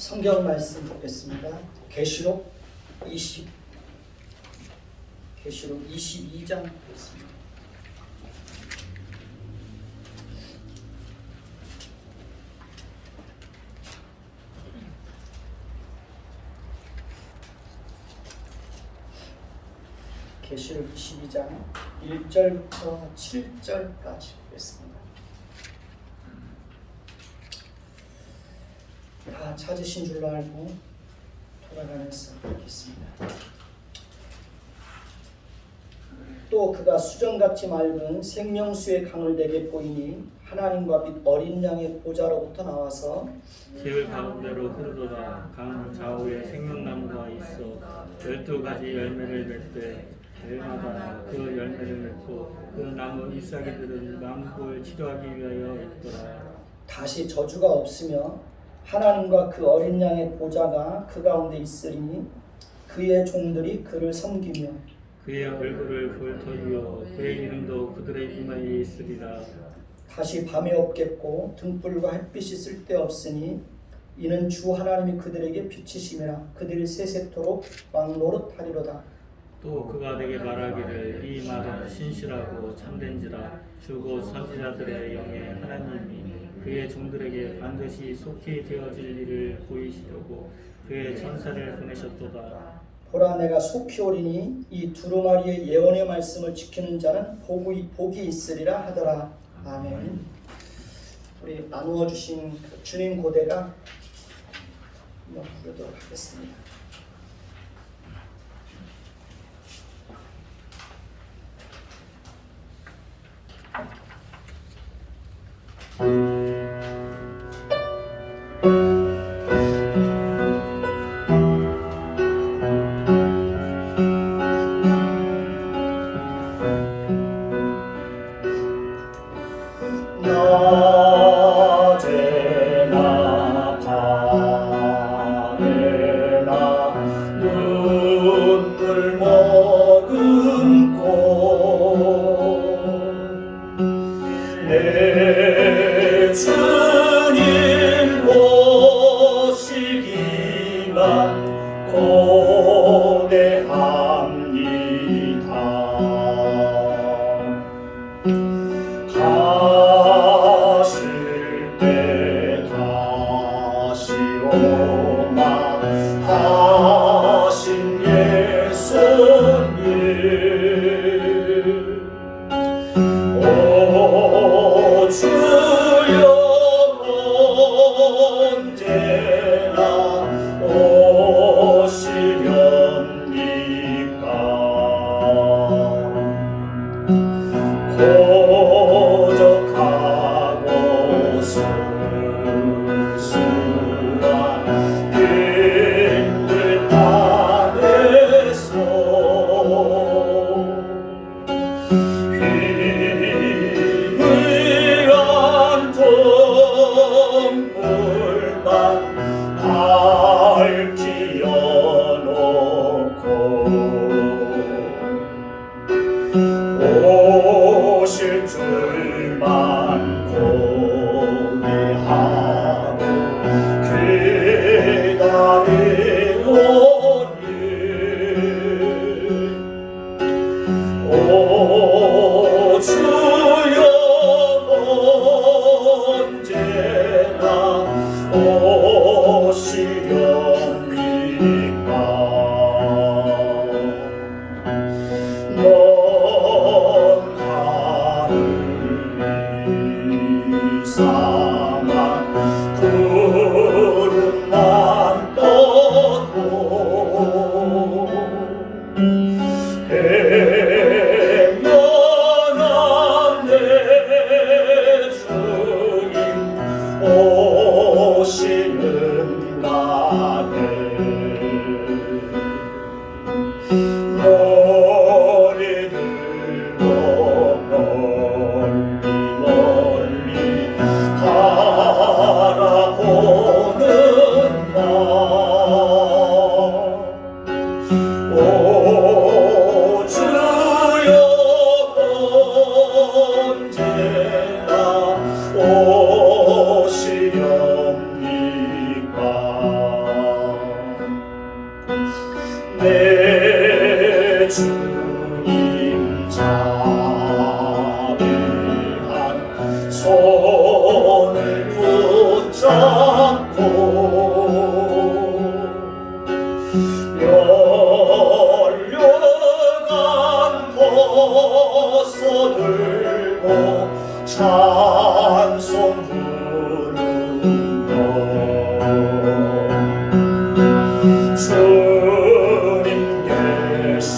성경 말씀 보겠습니다. 계시록 22장 보겠습니다. 계시록 22장 1절부터 7절까지 보겠습니다. 다 찾으신 줄로 알고 돌아가면서 읽겠습니다. 또 그가 수정같이 맑은 생명수의 강을 내게 보이니 하나님과 및 어린 양의 보좌로부터 나와서 길 가운데로 흐르도다. 강 좌우에 생명나무가 있어 12가지 열매를 맺되 해마다 그 열매를 맺고 그 나무 잎사귀들은 만국을 치료하기 위하여 있더라. 다시 저주가 없으며 하나님과 그 어린 양의 보좌가 그 가운데 있으리니 그의 종들이 그를 섬기며 그의 얼굴을 볼 터이요 그의 이름도 그들의 이마에 있으리라. 다시 밤이 없겠고 등불과 햇빛이 쓸데없으니 이는 주 하나님이 그들에게 빛이심이라. 그들이 세세토록 왕노릇하리로다. 또 그가 내게 말하기를 이 말은 신실하고 참된지라. 주고 선지자들의 영의 하나님이 그의 종들에게 반드시 속히 되어질 일을 보이시려고 그의 천사를 보내셨도다. 보라, 내가 속히 오리니 이 두루마리의 예언의 말씀을 지키는 자는 복이 있으리라 하더라. 아멘. 우리 나누어 주신 주님 고대가 한번 부르도록 하겠습니다. 낮에나 밤에나 눈물 머금고 내 주님 오시기만 고대합니다. 가실 때 다시 오마 하신 예수님, 오 주여 언제나 오시렵니까. 고적하고 순수한 빈들 땅에서 희미한 동물만 열려간 벗어 들고 찬송 부르며 주님 계신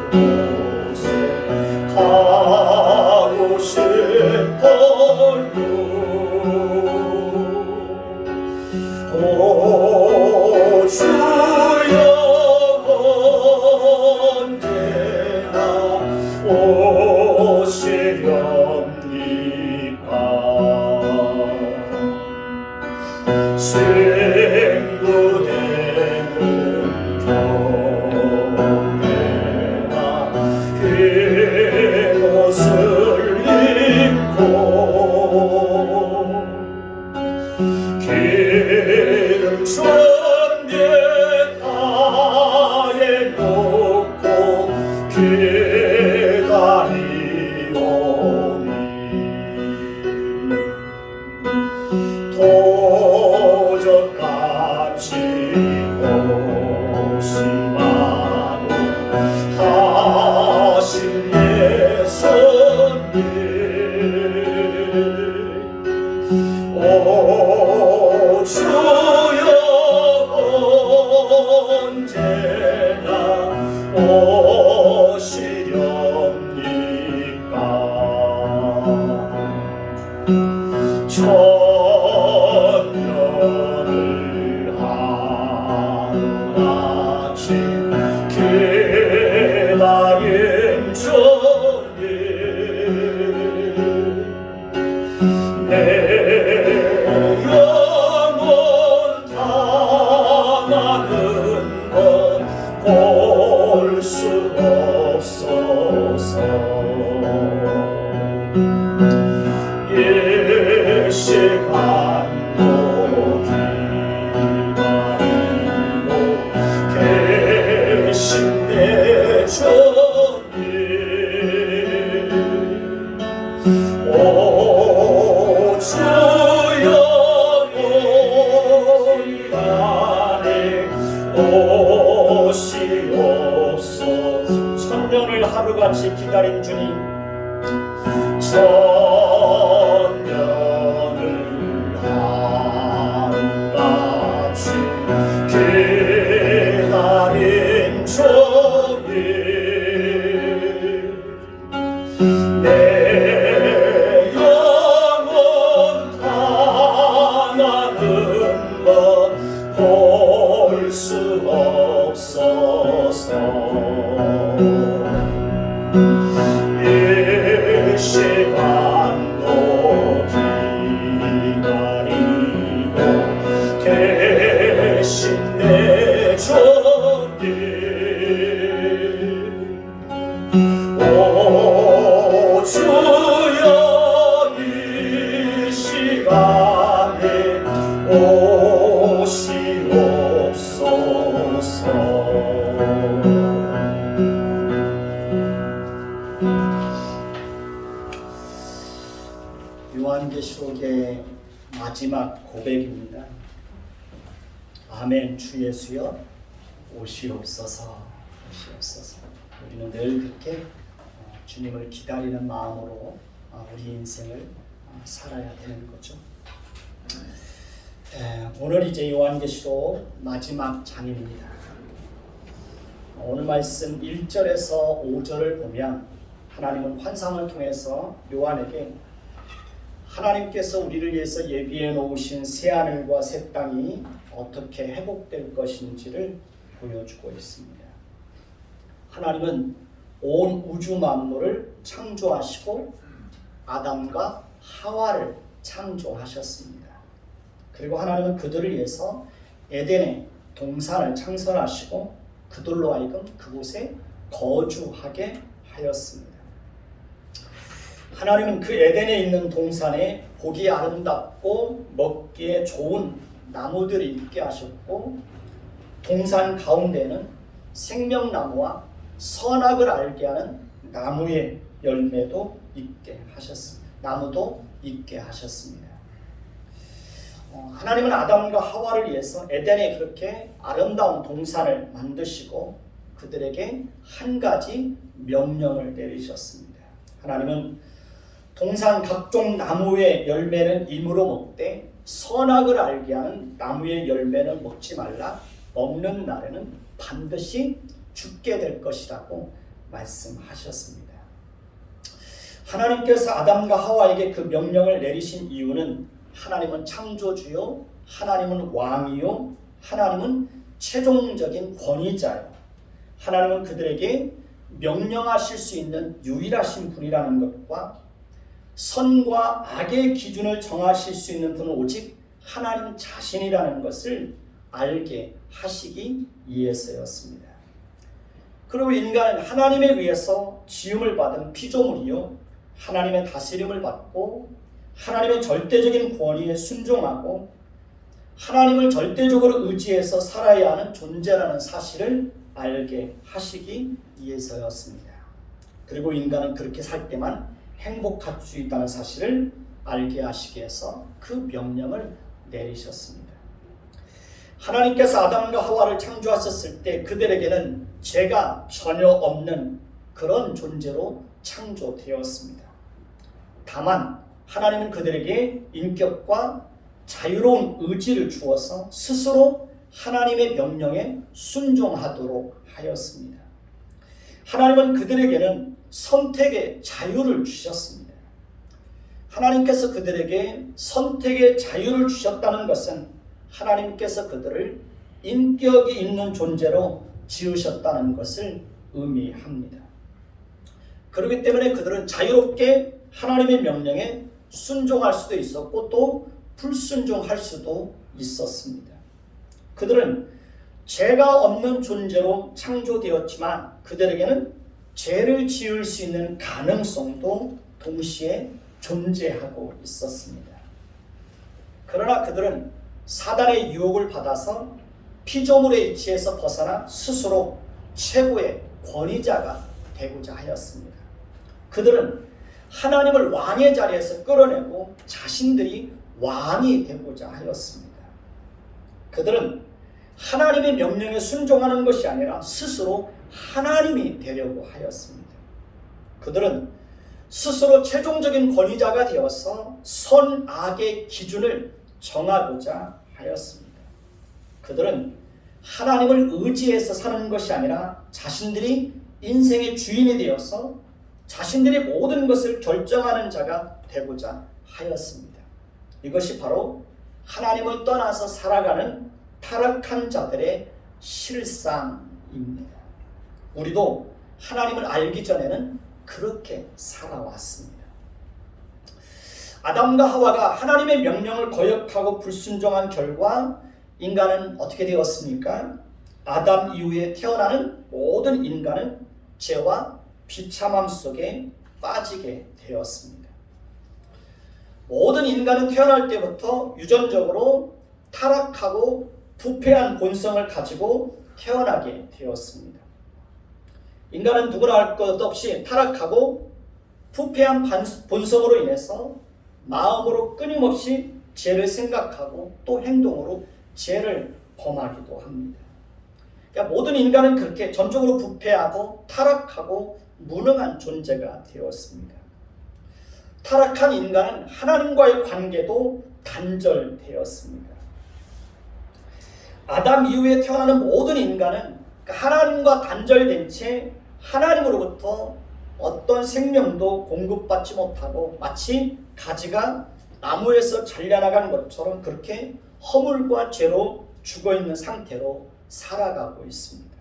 그곳에 가고 싶어요. 오 주여 언제나 오시렵니까. 생구되는 경외나 그곳을 입고 기름 전개 다해 놓고 기다리오니 도적같이 오시마로 하신 예수님 오 주여 언제나 오시렵니까. 천년을 하루같이 기다린 주님 내 영혼 당하는 것 볼 수 없어서 이 시간도 기다리고 계신 내 주님 오 주여 온간에 오시옵소. 천년을 하루같이 기다린 주님 천년을 하루같이 기다린 주님 내 영혼 당하는 것 볼 수 없어서 이 시간도 기다리고 계신 내 주님 오 주여 이 시간에 오시옵소서. 요한계시록의 마지막 고백입니다. 아멘. 주 예수여 오시옵소서. 오시옵소서. 우리는 늘 그렇게 주님을 기다리는 마음으로 우리 인생을 살아야 되는 거죠. 오늘 이제 요한계시록 마지막 장입니다. 오늘 말씀 1절에서 5절을 보면 하나님은 환상을 통해서 요한에게 하나님께서 우리를 위해서 예비해 놓으신 새하늘과 새 땅이 어떻게 회복될 것인지를 보여주고 있습니다. 하나님은 온 우주 만물을 창조하시고 아담과 하와를 창조하셨습니다. 그리고 하나님은 그들을 위해서 에덴의 동산을 창설하시고 그들로 하여금 그곳에 거주하게 하였습니다. 하나님은 그 에덴에 있는 동산에 보기 아름답고 먹기에 좋은 나무들이 있게 하셨고 동산 가운데는 생명나무와 선악을 알게 하는 나무의 열매도 있게 하셨습니다. 나무도 있게 하셨습니다. 하나님은 아담과 하와를 위해서 에덴에 그렇게 아름다운 동산을 만드시고 그들에게 한 가지 명령을 내리셨습니다. 하나님은 동산 각종 나무의 열매는 임으로 먹되 선악을 알게 하는 나무의 열매는 먹지 말라. 먹는 날에는 반드시 죽게 될 것이라고 말씀하셨습니다. 하나님께서 아담과 하와에게 그 명령을 내리신 이유는 하나님은 창조주요, 하나님은 왕이요, 하나님은 최종적인 권위자요, 하나님은 그들에게 명령하실 수 있는 유일하신 분이라는 것과 선과 악의 기준을 정하실 수 있는 분은 오직 하나님 자신이라는 것을 알게 하시기 위해서였습니다. 그리고 인간은 하나님에 의해서 지음을 받은 피조물이요, 하나님의 다스림을 받고 하나님의 절대적인 권위에 순종하고 하나님을 절대적으로 의지해서 살아야 하는 존재라는 사실을 알게 하시기 위해서였습니다. 그리고 인간은 그렇게 살 때만 행복할 수 있다는 사실을 알게 하시기 위해서 그 명령을 내리셨습니다. 하나님께서 아담과 하와를 창조하셨을 때 그들에게는 죄가 전혀 없는 그런 존재로 창조되었습니다. 다만 하나님은 그들에게 인격과 자유로운 의지를 주어서 스스로 하나님의 명령에 순종하도록 하였습니다. 하나님은 그들에게는 선택의 자유를 주셨습니다. 하나님께서 그들에게 선택의 자유를 주셨다는 것은 하나님께서 그들을 인격이 있는 존재로 지으셨다는 것을 의미합니다. 그렇기 때문에 그들은 자유롭게 하나님의 명령에 순종할 수도 있었고 또 불순종할 수도 있었습니다. 그들은 죄가 없는 존재로 창조되었지만 그들에게는 죄를 지을 수 있는 가능성도 동시에 존재하고 있었습니다. 그러나 그들은 사단의 유혹을 받아서 피조물의 이치에서 벗어나 스스로 최고의 권위자가 되고자 하였습니다. 그들은 하나님을 왕의 자리에서 끌어내고 자신들이 왕이 되고자 하였습니다. 그들은 하나님의 명령에 순종하는 것이 아니라 스스로 하나님이 되려고 하였습니다. 그들은 스스로 최종적인 권위자가 되어서 선악의 기준을 정하고자 하였습니다. 그들은 하나님을 의지해서 사는 것이 아니라 자신들이 인생의 주인이 되어서 자신들이 모든 것을 결정하는 자가 되고자 하였습니다. 이것이 바로 하나님을 떠나서 살아가는 타락한 자들의 실상입니다. 우리도 하나님을 알기 전에는 그렇게 살아왔습니다. 아담과 하와가 하나님의 명령을 거역하고 불순종한 결과 인간은 어떻게 되었습니까? 아담 이후에 태어나는 모든 인간은 죄와 비참함 속에 빠지게 되었습니다. 모든 인간은 태어날 때부터 유전적으로 타락하고 부패한 본성을 가지고 태어나게 되었습니다. 인간은 누구나 할 것 없이 타락하고 부패한 본성으로 인해서 마음으로 끊임없이 죄를 생각하고 또 행동으로 죄를 범하기도 합니다. 그러니까 모든 인간은 그렇게 전적으로 부패하고 타락하고 무능한 존재가 되었습니다. 타락한 인간은 하나님과의 관계도 단절되었습니다. 아담 이후에 태어나는 모든 인간은 하나님과 단절된 채 하나님으로부터 어떤 생명도 공급받지 못하고 마치 가지가 나무에서 잘려나간 것처럼 그렇게 허물과 죄로 죽어있는 상태로 살아가고 있습니다.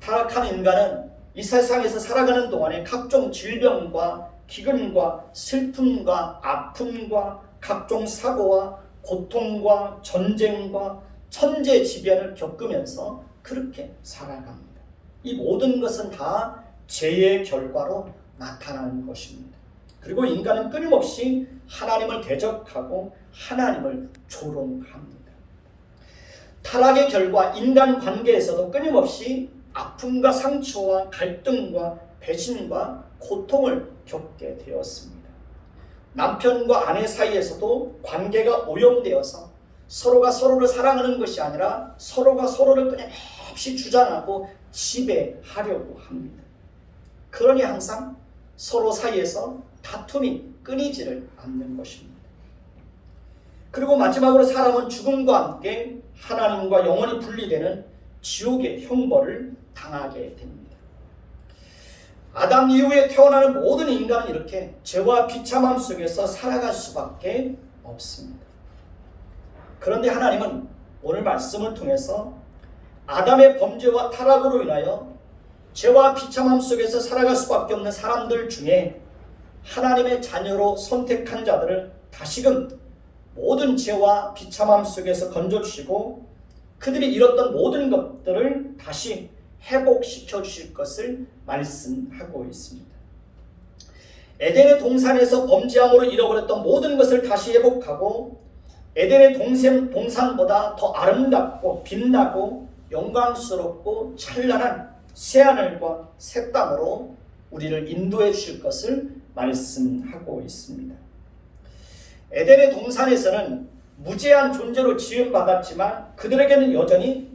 타락한 인간은 이 세상에서 살아가는 동안에 각종 질병과 기근과 슬픔과 아픔과 각종 사고와 고통과 전쟁과 천재지변을 겪으면서 그렇게 살아갑니다. 이 모든 것은 다 죄의 결과로 나타나는 것입니다. 그리고 인간은 끊임없이 하나님을 대적하고 하나님을 조롱합니다. 타락의 결과 인간 관계에서도 끊임없이 아픔과 상처와 갈등과 배신과 고통을 겪게 되었습니다. 남편과 아내 사이에서도 관계가 오염되어서 서로가 서로를 사랑하는 것이 아니라 서로가 서로를 끊임없이 주장하고 지배하려고 합니다. 그러니 항상 서로 사이에서 다툼이 끊이지를 않는 것입니다. 그리고 마지막으로 사람은 죽음과 함께 하나님과 영원히 분리되는 지옥의 형벌을 당하게 됩니다. 아담 이후에 태어나는 모든 인간은 이렇게 죄와 비참함 속에서 살아갈 수밖에 없습니다. 그런데 하나님은 오늘 말씀을 통해서 아담의 범죄와 타락으로 인하여 죄와 비참함 속에서 살아갈 수밖에 없는 사람들 중에 하나님의 자녀로 선택한 자들을 다시금 모든 죄와 비참함 속에서 건져주시고 그들이 잃었던 모든 것들을 다시 회복시켜 주실 것을 말씀하고 있습니다. 에덴의 동산에서 범죄함으로 잃어버렸던 모든 것을 다시 회복하고 에덴의 동산보다 더 아름답고 빛나고 영광스럽고 찬란한 새하늘과 새 땅으로 우리를 인도해 주실 것을 말씀하고 있습니다. 에덴의 동산에서는 무죄한 존재로 지음받았지만 그들에게는 여전히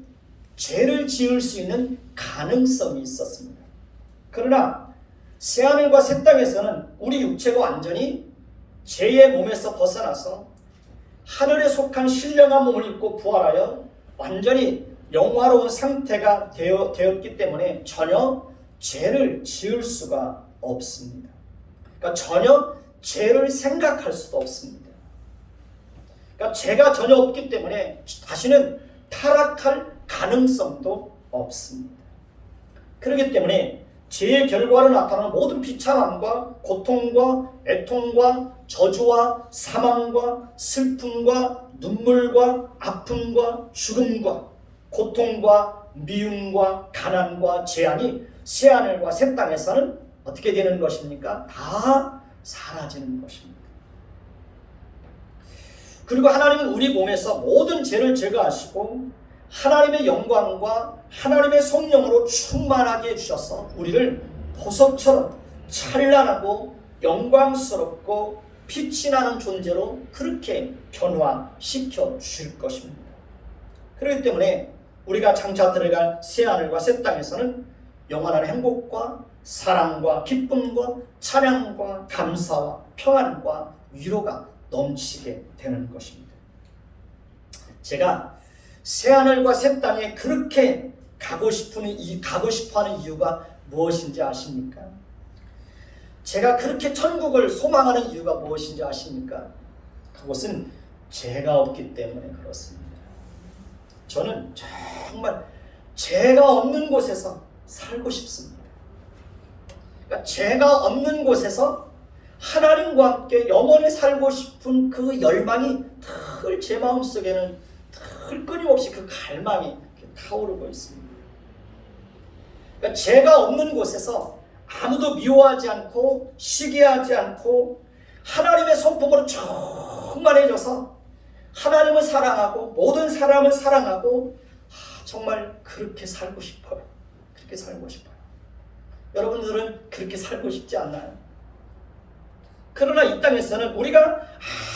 죄를 지을 수 있는 가능성이 있었습니다. 그러나 새하늘과 새 땅에서는 우리 육체가 완전히 죄의 몸에서 벗어나서 하늘에 속한 신령한 몸을 입고 부활하여 완전히 영화로운 상태가 되었기 때문에 전혀 죄를 지을 수가 없습니다. 그러니까 전혀 죄를 생각할 수도 없습니다. 그러니까 죄가 전혀 없기 때문에 다시는 타락할 가능성도 없습니다. 그렇기 때문에 죄의 결과로 나타나는 모든 비참함과 고통과 애통과 저주와 사망과 슬픔과 눈물과 아픔과 죽음과 고통과 미움과 가난과 재앙이 새하늘과 새 땅에서는 어떻게 되는 것입니까? 다 사라지는 것입니다. 그리고 하나님은 우리 몸에서 모든 죄를 제거하시고 하나님의 영광과 하나님의 성령으로 충만하게 해주셔서 우리를 보석처럼 찬란하고 영광스럽고 빛이 나는 존재로 그렇게 변화시켜 주실 것입니다. 그렇기 때문에 우리가 장차 들어갈 새하늘과 새 땅에서는 영원한 행복과 사랑과 기쁨과 찬양과 감사와 평안과 위로가 넘치게 되는 것입니다. 제가 새하늘과 새 땅에 그렇게 가고 싶어하는 이유가 무엇인지 아십니까? 제가 그렇게 천국을 소망하는 이유가 무엇인지 아십니까? 그것은 죄가 없기 때문에 그렇습니다. 저는 정말 죄가 없는 곳에서 살고 싶습니다. 그러니까 죄가 없는 곳에서 하나님과 함께 영원히 살고 싶은 그 열망이 늘 제 마음속에는 늘 끊임없이 그 갈망이 타오르고 있습니다. 그러니까 죄가 없는 곳에서 아무도 미워하지 않고 시기하지 않고 하나님의 성품으로 충만해져서 하나님을 사랑하고 모든 사람을 사랑하고 정말 그렇게 살고 싶어요. 그렇게 살고 싶어요. 여러분들은 그렇게 살고 싶지 않나요? 그러나 이 땅에서는 우리가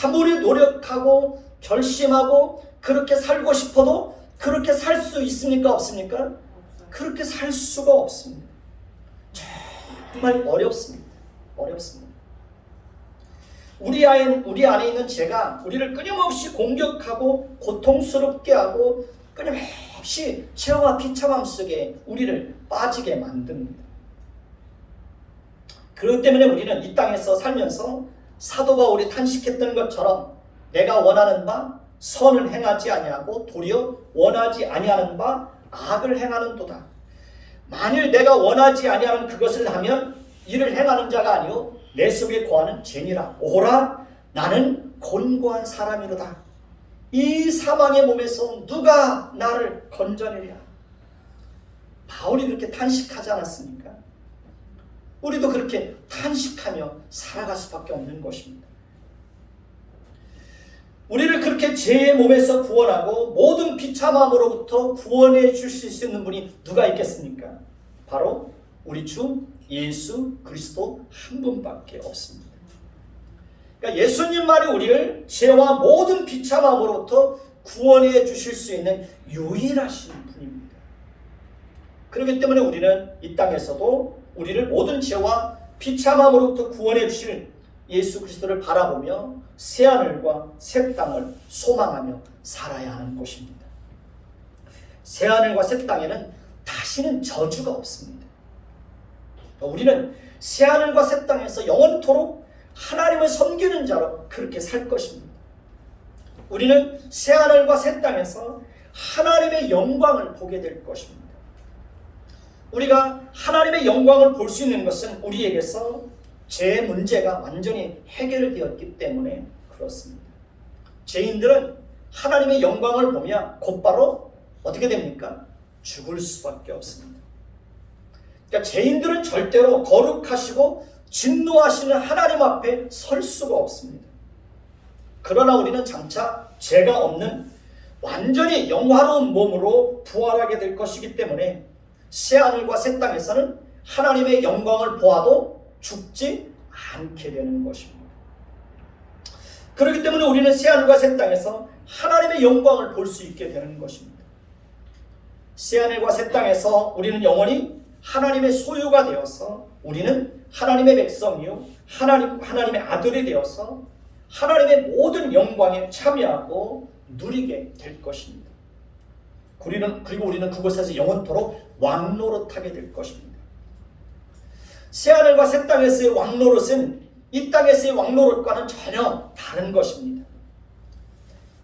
아무리 노력하고 결심하고 그렇게 살고 싶어도 그렇게 살 수 있습니까? 없습니까? 그렇게 살 수가 없습니다. 정말 어렵습니다. 어렵습니다. 우리 안에 있는 죄가 우리를 끊임없이 공격하고 고통스럽게 하고 끊임없이 죄와 비참함 속에 우리를 빠지게 만듭니다. 그렇기 때문에 우리는 이 땅에서 살면서 사도 바울이 탄식했던 것처럼 내가 원하는 바 선을 행하지 아니하고 도리어 원하지 아니하는 바 악을 행하는도다. 만일 내가 원하지 아니하는 그것을 하면 이를 행하는 자가 아니요 내 속에 거하는 죄니라. 오라 나는 곤고한 사람이로다. 이 사망의 몸에서 누가 나를 건져내랴. 바울이 그렇게 탄식하지 않았습니까? 우리도 그렇게 탄식하며 살아갈 수밖에 없는 것입니다. 우리를 그렇게 죄의 몸에서 구원하고 모든 비참함으로부터 구원해 주실 수 있는 분이 누가 있겠습니까? 바로 우리 주 예수 그리스도 한 분밖에 없습니다. 그러니까 예수님만이 우리를 죄와 모든 비참함으로부터 구원해 주실 수 있는 유일하신 분입니다. 그렇기 때문에 우리는 이 땅에서도 우리를 모든 죄와 비참함으로부터 구원해 주실 예수 그리스도를 바라보며 새하늘과 새 땅을 소망하며 살아야 하는 것입니다. 새하늘과 새 땅에는 다시는 저주가 없습니다. 우리는 새하늘과 새 땅에서 영원토록 하나님을 섬기는 자로 그렇게 살 것입니다. 우리는 새하늘과 새 땅에서 하나님의 영광을 보게 될 것입니다. 우리가 하나님의 영광을 볼 수 있는 것은 우리에게서 죄의 문제가 완전히 해결되었기 때문에 그렇습니다. 죄인들은 하나님의 영광을 보면 곧바로 어떻게 됩니까? 죽을 수밖에 없습니다. 그러니까 죄인들은 절대로 거룩하시고 진노하시는 하나님 앞에 설 수가 없습니다. 그러나 우리는 장차 죄가 없는 완전히 영화로운 몸으로 부활하게 될 것이기 때문에 새하늘과 새 땅에서는 하나님의 영광을 보아도 죽지 않게 되는 것입니다. 그렇기 때문에 우리는 새하늘과 새 땅에서 하나님의 영광을 볼 수 있게 되는 것입니다. 새하늘과 새 땅에서 우리는 영원히 하나님의 소유가 되어서 우리는 하나님의 백성이요 하나님의 아들이 되어서 하나님의 모든 영광에 참여하고 누리게 될 것입니다. 그리고 우리는 그곳에서 영원토록 왕노릇하게 될 것입니다. 새하늘과 새 땅에서의 왕노릇은 이 땅에서의 왕노릇과는 전혀 다른 것입니다.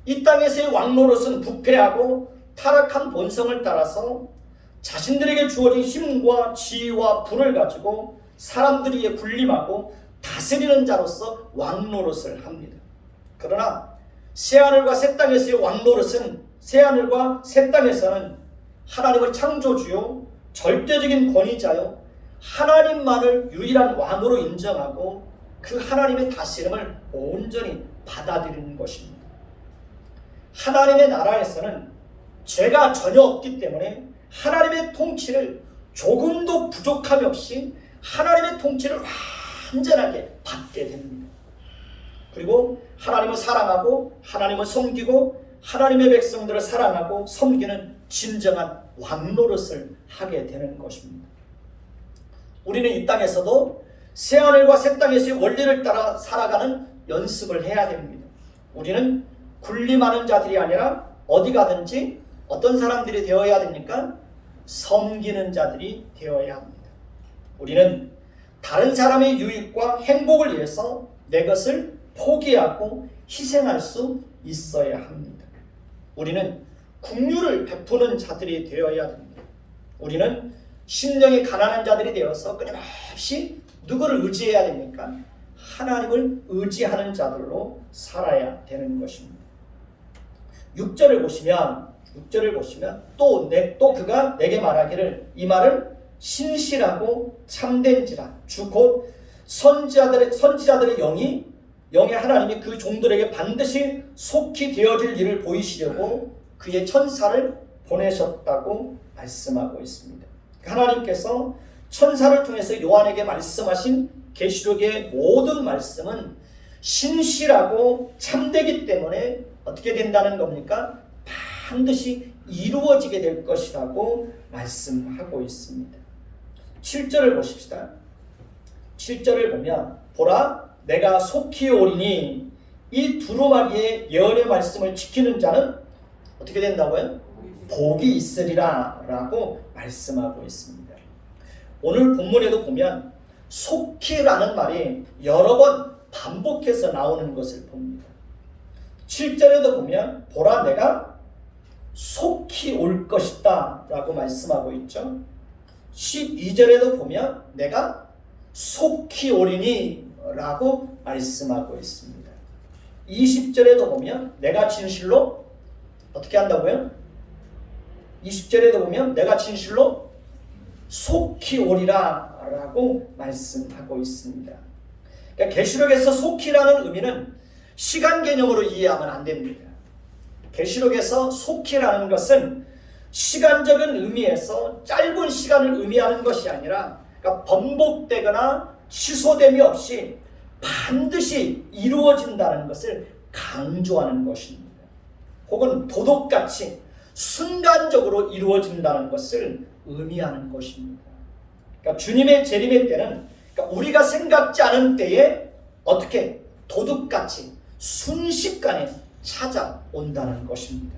이 땅에서의 왕노릇은 부패하고 타락한 본성을 따라서 자신들에게 주어진 힘과 지위와 부를 가지고 사람들에게 군림하고 다스리는 자로서 왕노릇을 합니다. 그러나 새하늘과 새 땅에서의 왕노릇은 새하늘과 새 땅에서는 하나님을 창조주요 절대적인 권위자요 하나님만을 유일한 왕으로 인정하고 그 하나님의 다스림을 온전히 받아들이는 것입니다. 하나님의 나라에서는 죄가 전혀 없기 때문에 하나님의 통치를 조금도 부족함이 없이 하나님의 통치를 완전하게 받게 됩니다. 그리고 하나님을 사랑하고 하나님을 섬기고 하나님의 백성들을 사랑하고 섬기는 진정한 왕노릇을 하게 되는 것입니다. 우리는 이 땅에서도 새하늘과 새 땅에서의 원리를 따라 살아가는 연습을 해야 됩니다. 우리는 군림하는 자들이 아니라 어디 가든지 어떤 사람들이 되어야 됩니까? 섬기는 자들이 되어야 합니다. 우리는 다른 사람의 유익과 행복을 위해서 내 것을 포기하고 희생할 수 있어야 합니다. 우리는 긍휼을 베푸는 자들이 되어야 됩니다. 우리는 심령이 가난한 자들이 되어서 끊임없이 누구를 의지해야 됩니까? 하나님을 의지하는 자들로 살아야 되는 것입니다. 6절을 보시면 또 그가 내게 말하기를 이 말을 신실하고 참된지라 주 곧 선지자들의 영의 하나님이 그 종들에게 반드시 속히 되어질 일을 보이시려고 그의 천사를 보내셨다고 말씀하고 있습니다. 하나님께서 천사를 통해서 요한에게 말씀하신 계시록의 모든 말씀은 신실하고 참되기 때문에 어떻게 된다는 겁니까? 반드시 이루어지게 될 것이라고 말씀하고 있습니다. 7절을 보십시다. 7절을 보면 보라 내가 속히 오리니 이 두루마리의 예언의 말씀을 지키는 자는 어떻게 된다고요? 복이 있으리라 라고 말씀하고 있습니다. 오늘 본문에도 보면 속히라는 말이 여러 번 반복해서 나오는 것을 봅니다. 7절에도 보면 보라 내가 속히 올 것이다 라고 말씀하고 있죠. 12절에도 보면 내가 속히 오리니 라고 말씀하고 있습니다. 20절에도 보면 내가 진실로 어떻게 한다고요? 20절에도 보면 내가 진실로 속히 오리라 라고 말씀하고 있습니다. 그러니까 계시록에서 속히라는 의미는 시간 개념으로 이해하면 안 됩니다. 계시록에서 속히라는 것은 시간적인 의미에서 짧은 시간을 의미하는 것이 아니라 그러니까 번복되거나 취소됨이 없이 반드시 이루어진다는 것을 강조하는 것입니다. 혹은 도덕같이 순간적으로 이루어진다는 것을 의미하는 것입니다. 그러니까 주님의 재림의 때는 그러니까 우리가 생각지 않은 때에 어떻게 도둑같이 순식간에 찾아온다는 것입니다.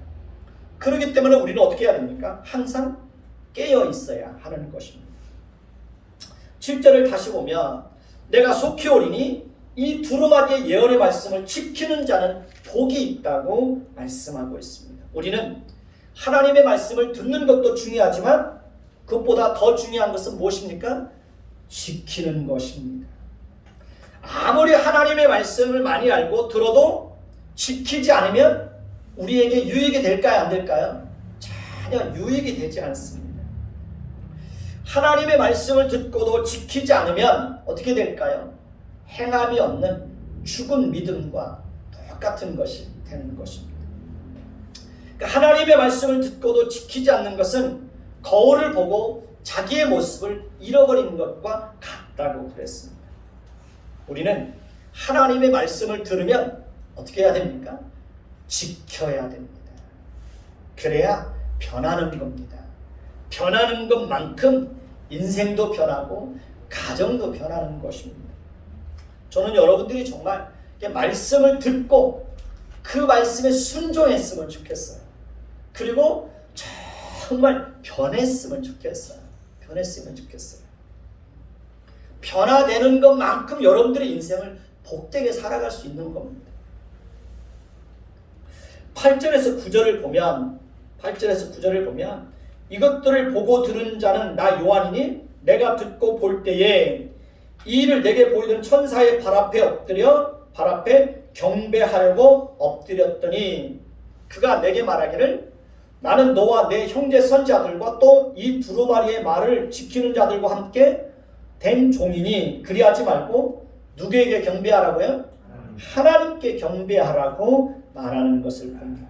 그렇기 때문에 우리는 어떻게 해야 됩니까? 항상 깨어 있어야 하는 것입니다. 7절을 다시 보면 내가 속히 오리니 이 두루마리의 예언의 말씀을 지키는 자는 복이 있다고 말씀하고 있습니다. 우리는 하나님의 말씀을 듣는 것도 중요하지만 그것보다 더 중요한 것은 무엇입니까? 지키는 것입니다. 아무리 하나님의 말씀을 많이 알고 들어도 지키지 않으면 우리에게 유익이 될까요? 안 될까요? 전혀 유익이 되지 않습니다. 하나님의 말씀을 듣고도 지키지 않으면 어떻게 될까요? 행함이 없는 죽은 믿음과 똑같은 것이 되는 것입니다. 그러니까 하나님의 말씀을 듣고도 지키지 않는 것은 거울을 보고 자기의 모습을 잃어버리는 것과 같다고 그랬습니다. 우리는 하나님의 말씀을 들으면 어떻게 해야 됩니까? 지켜야 됩니다. 그래야 변하는 겁니다. 변하는 것만큼 인생도 변하고 가정도 변하는 것입니다. 저는 여러분들이 정말 말씀을 듣고 그 말씀에 순종했으면 좋겠어요. 그리고 정말 변했으면 좋겠어요. 변했으면 좋겠어요. 변화되는 것만큼 여러분들의 인생을 복되게 살아갈 수 있는 겁니다. 8절에서 9절을 보면 이것들을 보고 들은 자는 나 요한이니 내가 듣고 볼 때에 이 일을 내게 보이던 천사의 발 앞에 경배하려고 엎드렸더니 그가 내게 말하기를 나는 너와 내 형제 선지자들과 또 이 두루마리의 말을 지키는 자들과 함께 된 종이니 그리하지 말고 누구에게 경배하라고요? 하나님께 경배하라고 말하는 것을 봅니다.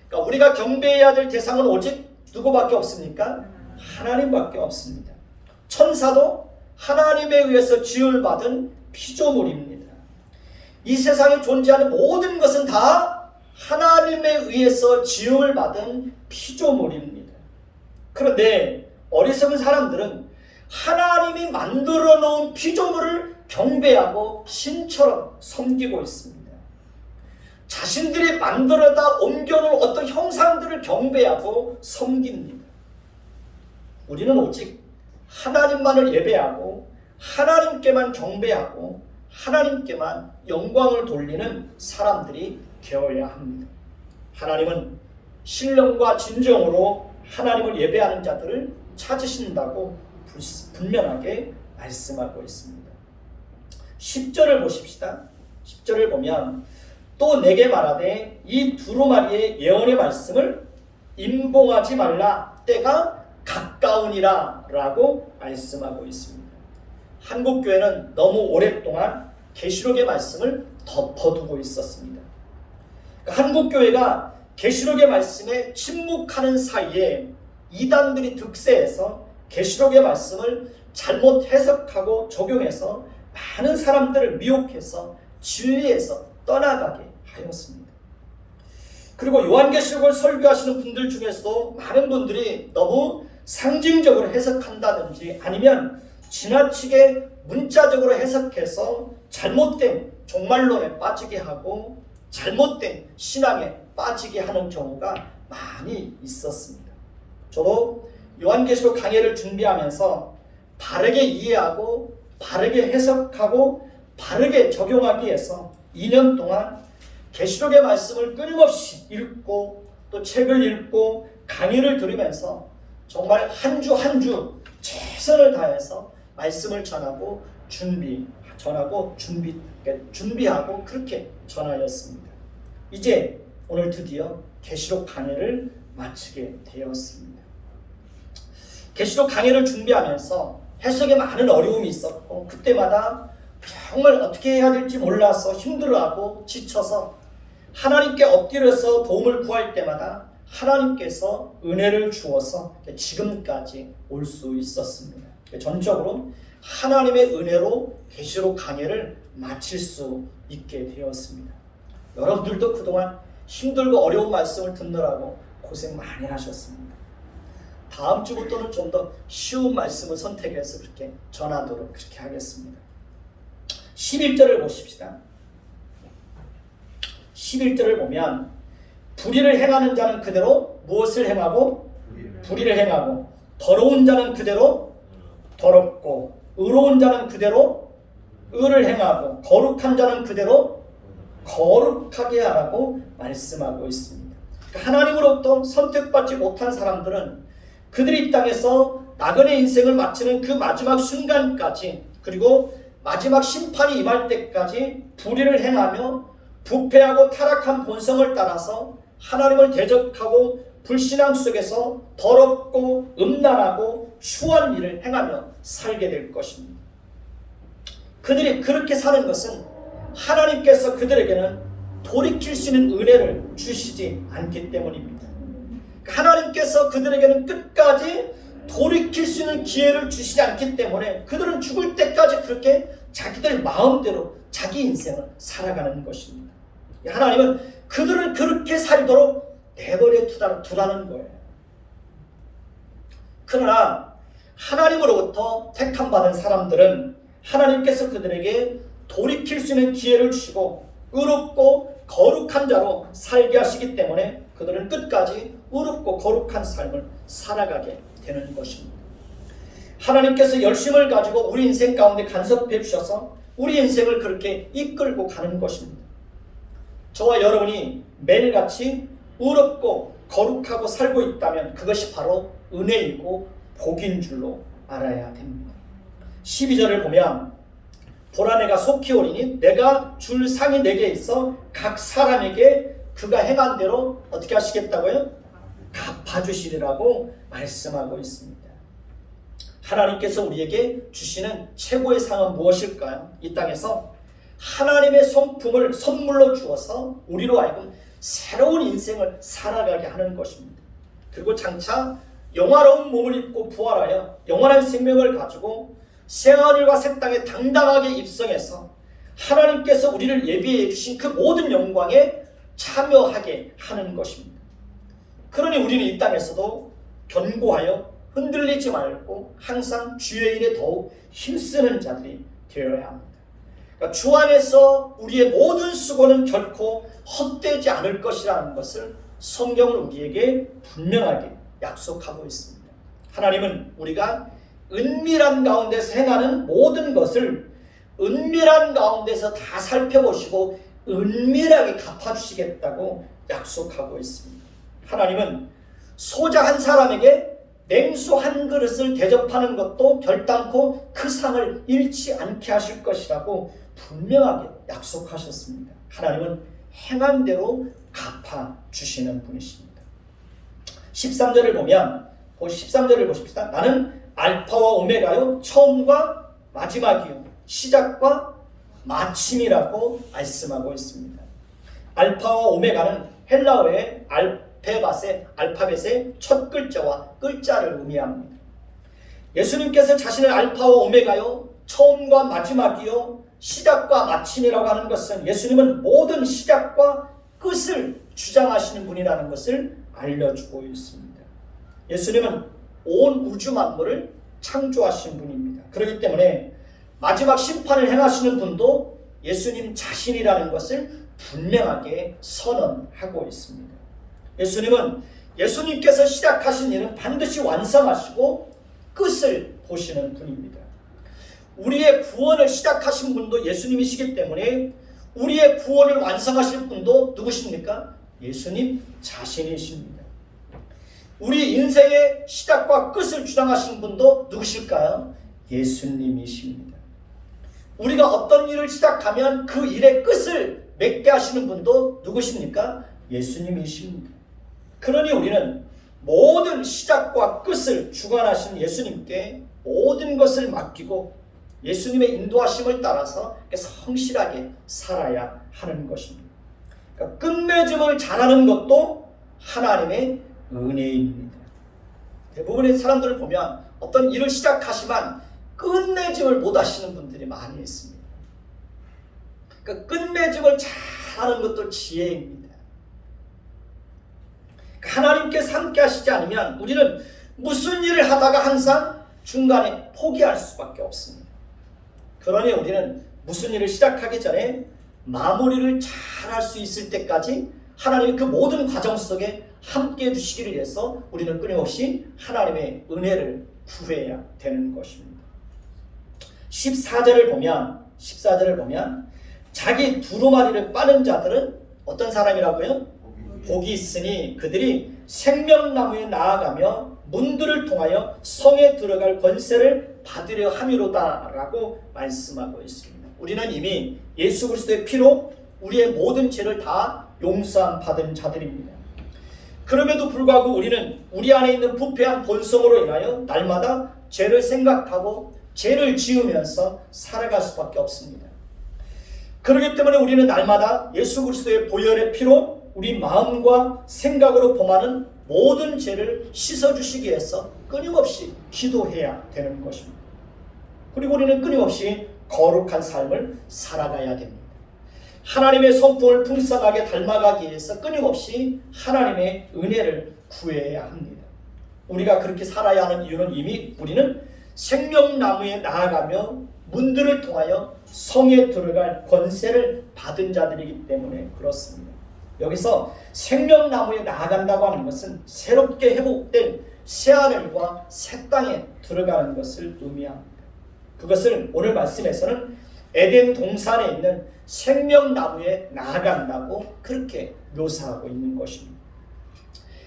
그러니까 우리가 경배해야 될 대상은 오직 누구밖에 없습니까? 하나님밖에 없습니다. 천사도 하나님에 의해서 지음을 받은 피조물입니다. 이 세상에 존재하는 모든 것은 다 하나님에 의해서 지음을 받은 피조물입니다. 그런데 어리석은 사람들은 하나님이 만들어 놓은 피조물을 경배하고 신처럼 섬기고 있습니다. 자신들이 만들어다 옮겨놓은 어떤 형상들을 경배하고 섬깁니다. 우리는 오직 하나님만을 예배하고 하나님께만 경배하고 하나님께만 영광을 돌리는 사람들이 되어야 합니다. 하나님은 신령과 진정으로 하나님을 예배하는 자들을 찾으신다고 분명하게 말씀하고 있습니다. 10절을 보십시다. 10절을 보면 또 내게 말하되 이 두루마리의 예언의 말씀을 임봉하지 말라 때가 가까우니라 라고 말씀하고 있습니다. 한국교회는 너무 오랫동안 계시록의 말씀을 덮어두고 있었습니다. 한국교회가 계시록의 말씀에 침묵하는 사이에 이단들이 득세해서 계시록의 말씀을 잘못 해석하고 적용해서 많은 사람들을 미혹해서 진리에서 떠나가게 하였습니다. 그리고 요한계시록을 설교하시는 분들 중에서도 많은 분들이 너무 상징적으로 해석한다든지 아니면 지나치게 문자적으로 해석해서 잘못된 종말론에 빠지게 하고 잘못된 신앙에 빠지게 하는 경우가 많이 있었습니다. 저도 요한계시록 강해를 준비하면서 바르게 이해하고 바르게 해석하고 바르게 적용하기 위해서 2년 동안 계시록의 말씀을 끊임없이 읽고 또 책을 읽고 강의를 들으면서 정말 한 주 한 주 최선을 다해서 말씀을 전하고 준비하고 그렇게 전하였습니다. 이제 오늘 드디어 계시록 강의를 마치게 되었습니다. 계시록 강의를 준비하면서 해석에 많은 어려움이 있었고 그때마다 정말 어떻게 해야 될지 몰라서 힘들어하고 지쳐서 하나님께 엎드려서 도움을 구할 때마다 하나님께서 은혜를 주어서 지금까지 올 수 있었습니다. 전적으로 하나님의 은혜로 계시록 강해를 마칠 수 있게 되었습니다. 여러분들도 그동안 힘들고 어려운 말씀을 듣느라고 고생 많이 하셨습니다. 다음 주부터는 좀 더 쉬운 말씀을 선택해서 그렇게 전하도록 그렇게 하겠습니다. 11절을 보십시다. 11절을 보면 불의를 행하는 자는 그대로 무엇을 행하고? 불의를 행하고, 더러운 자는 그대로 더럽고, 의로운 자는 그대로 의를 행하고, 거룩한 자는 그대로 거룩하게 하라고 말씀하고 있습니다. 하나님으로부터 선택받지 못한 사람들은 그들이 이 땅에서 나그네 인생을 마치는 그 마지막 순간까지, 그리고 마지막 심판이 임할 때까지 불의를 행하며 부패하고 타락한 본성을 따라서 하나님을 대적하고 불신앙 속에서 더럽고 음란하고 추한 일을 행하며 살게 될 것입니다. 그들이 그렇게 사는 것은 하나님께서 그들에게는 돌이킬 수 있는 은혜를 주시지 않기 때문입니다. 하나님께서 그들에게는 끝까지 돌이킬 수 있는 기회를 주시지 않기 때문에 그들은 죽을 때까지 그렇게 자기들 마음대로 자기 인생을 살아가는 것입니다. 하나님은 그들을 그렇게 살도록 내버려 두라는 거예요. 그러나 하나님으로부터 택함받은 사람들은 하나님께서 그들에게 돌이킬 수 있는 기회를 주시고 의롭고 거룩한 자로 살게 하시기 때문에 그들은 끝까지 의롭고 거룩한 삶을 살아가게 되는 것입니다. 하나님께서 열심을 가지고 우리 인생 가운데 간섭해 주셔서 우리 인생을 그렇게 이끌고 가는 것입니다. 저와 여러분이 매일같이 의롭고 거룩하고 살고 있다면 그것이 바로 은혜이고 복인 줄로 알아야 됩니다. 12절을 보면 보라 내가 속히 오리니 내가 줄 상이 내게 있어 각 사람에게 그가 행한 대로 어떻게 하시겠다고요? 갚아주시리라고 말씀하고 있습니다. 하나님께서 우리에게 주시는 최고의 상은 무엇일까요? 이 땅에서 하나님의 성품을 선물로 주어서 우리로 하여금 새로운 인생을 살아가게 하는 것입니다. 그리고 장차 영화로운 몸을 입고 부활하여 영원한 생명을 가지고 새하늘과 새 땅에 당당하게 입성해서 하나님께서 우리를 예비해 주신 그 모든 영광에 참여하게 하는 것입니다. 그러니 우리는 이 땅에서도 견고하여 흔들리지 말고 항상 주의 일에 더욱 힘쓰는 자들이 되어야 합니다. 그러니까 주 안에서 우리의 모든 수고는 결코 헛되지 않을 것이라는 것을 성경은 우리에게 분명하게 약속하고 있습니다. 하나님은 우리가 은밀한 가운데서 행하는 모든 것을 은밀한 가운데서 다 살펴보시고 은밀하게 갚아주시겠다고 약속하고 있습니다. 하나님은 소자 한 사람에게 냉수 한 그릇을 대접하는 것도 결단코 그 상을 잃지 않게 하실 것이라고 분명하게 약속하셨습니다. 하나님은 행한 대로 갚아주시는 분이십니다. 13절을 보면 13절을 보십시다. 나는 알파와 오메가요 처음과 마지막이요 시작과 마침이라고 말씀하고 있습니다. 알파와 오메가는 헬라어의 알파벳의 첫 글자와 글자를 의미합니다. 예수님께서 자신을 알파와 오메가요 처음과 마지막이요 시작과 마침이라고 하는 것은 예수님은 모든 시작과 끝을 주장하시는 분이라는 것을 알려주고 있습니다. 예수님은 온 우주 만물을 창조하신 분입니다. 그렇기 때문에 마지막 심판을 행하시는 분도 예수님 자신이라는 것을 분명하게 선언하고 있습니다. 예수님은 예수님께서 시작하신 일은 반드시 완성하시고 끝을 보시는 분입니다. 우리의 구원을 시작하신 분도 예수님이시기 때문에 우리의 구원을 완성하실 분도 누구십니까? 예수님 자신이십니다. 우리 인생의 시작과 끝을 주장하신 분도 누구실까요? 예수님이십니다. 우리가 어떤 일을 시작하면 그 일의 끝을 맺게 하시는 분도 누구십니까? 예수님이십니다. 그러니 우리는 모든 시작과 끝을 주관하신 예수님께 모든 것을 맡기고 예수님의 인도하심을 따라서 성실하게 살아야 하는 것입니다. 그러니까 끝맺음을 잘하는 것도 하나님의 은혜입니다. 대부분의 사람들을 보면 어떤 일을 시작하시면 끝맺음을 못 하시는 분들이 많이 있습니다. 그 끝맺음을 잘하는 것도 지혜입니다. 하나님께서 함께 하시지 않으면 우리는 무슨 일을 하다가 항상 중간에 포기할 수밖에 없습니다. 그러니 우리는 무슨 일을 시작하기 전에 마무리를 잘 할 수 있을 때까지 하나님의 그 모든 과정 속에 함께 해주시기를 위해서 우리는 끊임없이 하나님의 은혜를 구해야 되는 것입니다. 14절을 보면 자기 두루마리를 빠는 자들은 어떤 사람이라고요? 복이 있으니 그들이 생명나무에 나아가며 문들을 통하여 성에 들어갈 권세를 받으려 함이로다 라고 말씀하고 있습니다. 우리는 이미 예수 그리스도의 피로 우리의 모든 죄를 다 용서함 받은 자들입니다. 그럼에도 불구하고 우리는 우리 안에 있는 부패한 본성으로 인하여 날마다 죄를 생각하고 죄를 지으면서 살아갈 수밖에 없습니다. 그렇기 때문에 우리는 날마다 예수 그리스도의 보혈의 피로 우리 마음과 생각으로 범하는 모든 죄를 씻어주시기 위해서 끊임없이 기도해야 되는 것입니다. 그리고 우리는 끊임없이 거룩한 삶을 살아가야 됩니다. 하나님의 성품을 풍성하게 닮아가기 위해서 끊임없이 하나님의 은혜를 구해야 합니다. 우리가 그렇게 살아야 하는 이유는 이미 우리는 생명나무에 나아가며 문들을 통하여 성에 들어갈 권세를 받은 자들이기 때문에 그렇습니다. 여기서 생명나무에 나아간다고 하는 것은 새롭게 회복된 새하늘과 새 땅에 들어가는 것을 의미합니다. 그것을 오늘 말씀에서는 에덴 동산에 있는 생명나무에 나아간다고 그렇게 묘사하고 있는 것입니다.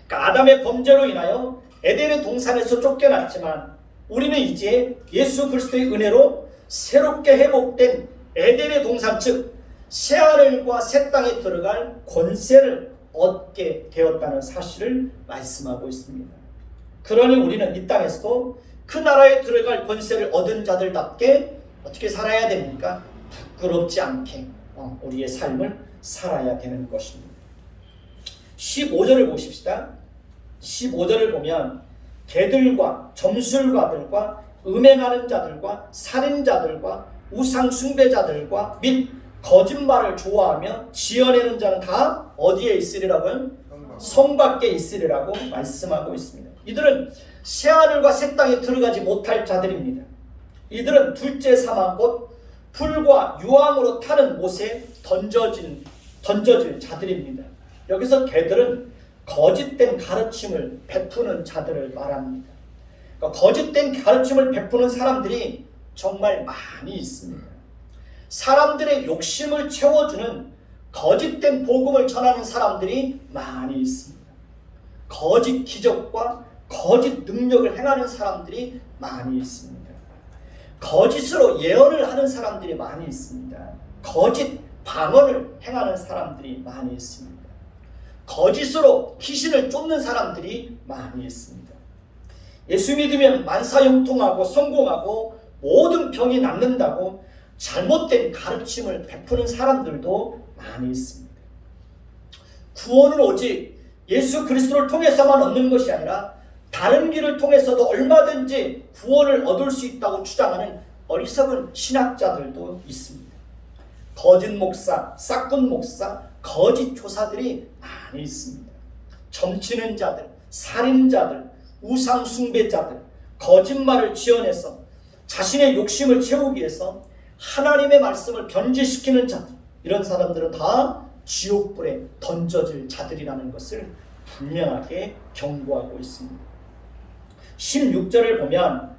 그러니까 아담의 범죄로 인하여 에덴의 동산에서 쫓겨났지만 우리는 이제 예수 그리스도의 은혜로 새롭게 회복된 에덴의 동산, 즉 새하늘과 새 땅에 들어갈 권세를 얻게 되었다는 사실을 말씀하고 있습니다. 그러니 우리는 이 땅에서도 그 나라에 들어갈 권세를 얻은 자들답게 어떻게 살아야 됩니까? 부끄럽지 않게 우리의 삶을 살아야 되는 것입니다. 15절을 보십시다. 15절을 보면 개들과 점술가들과 음행하는 자들과 살인자들과 우상 숭배자들과 및 거짓말을 좋아하며 지어내는 자는 다 어디에 있으리라고요? 성 밖에 있으리라고 말씀하고 있습니다. 이들은 새하늘과 새 땅에 들어가지 못할 자들입니다. 이들은 둘째 사망 곧 불과 유황으로 타는 못에 던져질 자들입니다. 여기서 개들은 거짓된 가르침을 베푸는 자들을 말합니다. 그러니까 거짓된 가르침을 베푸는 사람들이 정말 많이 있습니다. 사람들의 욕심을 채워주는 거짓된 복음을 전하는 사람들이 많이 있습니다. 거짓 기적과 거짓 능력을 행하는 사람들이 많이 있습니다. 거짓으로 예언을 하는 사람들이 많이 있습니다. 거짓 방언을 행하는 사람들이 많이 있습니다. 거짓으로 귀신을 쫓는 사람들이 많이 있습니다. 예수 믿으면 만사형통하고 성공하고 모든 병이 낫는다고 잘못된 가르침을 베푸는 사람들도 많이 있습니다. 구원은 오직 예수 그리스도를 통해서만 얻는 것이 아니라 다른 길을 통해서도 얼마든지 구원을 얻을 수 있다고 주장하는 어리석은 신학자들도 있습니다. 거짓 목사, 싹군 목사, 거짓 교사들이 많이 있습니다. 점치는 자들, 살인자들, 우상 숭배자들, 거짓말을 지어내서 자신의 욕심을 채우기 위해서 하나님의 말씀을 변질시키는 자들, 이런 사람들은 다 지옥불에 던져질 자들이라는 것을 분명하게 경고하고 있습니다. 16절을 보면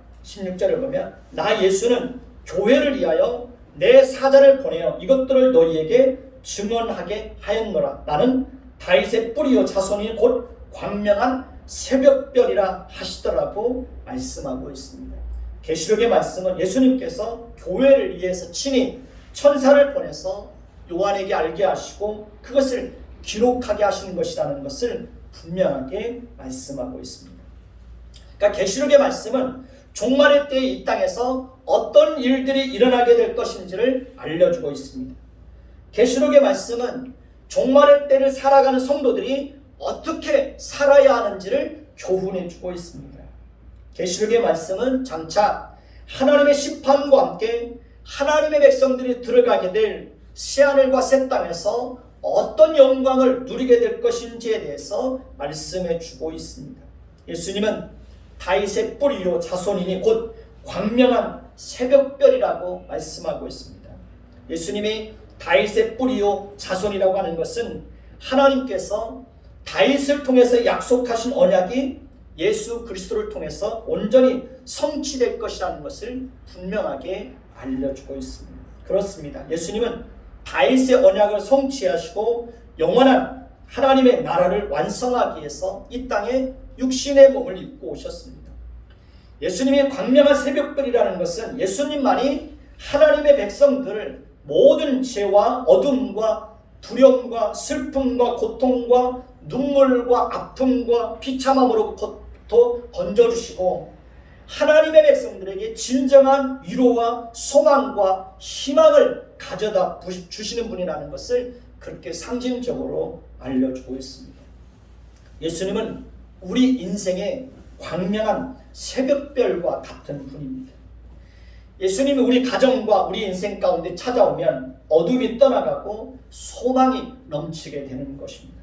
나 예수는 교회를 위하여 내 사자를 보내어 이것들을 너희에게 증언하게 하였노라. 나는 다윗의 뿌리요 자손이 곧 광명한 새벽별이라 하시더라고 말씀하고 있습니다. 계시록의 말씀은 예수님께서 교회를 위해서 친히 천사를 보내서 요한에게 알게 하시고 그것을 기록하게 하시는 것이라는 것을 분명하게 말씀하고 있습니다. 그러니까 계시록의 말씀은 종말의 때에 이 땅에서 어떤 일들이 일어나게 될 것인지를 알려주고 있습니다. 계시록의 말씀은 종말의 때를 살아가는 성도들이 어떻게 살아야 하는지를 교훈해주고 있습니다. 계시록의 말씀은 장차 하나님의 심판과 함께 하나님의 백성들이 들어가게 될 새하늘과 새 땅에서 어떤 영광을 누리게 될 것인지에 대해서 말씀해 주고 있습니다. 예수님은 다윗의 뿌리요 자손이니 곧 광명한 새벽별이라고 말씀하고 있습니다. 예수님이 다윗의 뿌리요 자손이라고 하는 것은 하나님께서 다윗을 통해서 약속하신 언약이 예수 그리스도를 통해서 온전히 성취될 것이라는 것을 분명하게 알려주고 있습니다. 그렇습니다. 예수님은 다윗의 언약을 성취하시고 영원한 하나님의 나라를 완성하기 위해서 이 땅에 육신의 몸을 입고 오셨습니다. 예수님이 광명한 새벽별이라는 것은 예수님만이 하나님의 백성들을 모든 죄와 어둠과 두려움과 슬픔과 고통과 눈물과 아픔과 비참함으로부터 건져주시고 하나님의 백성들에게 진정한 위로와 소망과 희망을 가져다 주시는 분이라는 것을 그렇게 상징적으로 알려주고 있습니다. 예수님은 우리 인생의 광명한 새벽별과 같은 분입니다. 예수님이 우리 가정과 우리 인생 가운데 찾아오면 어둠이 떠나가고 소망이 넘치게 되는 것입니다.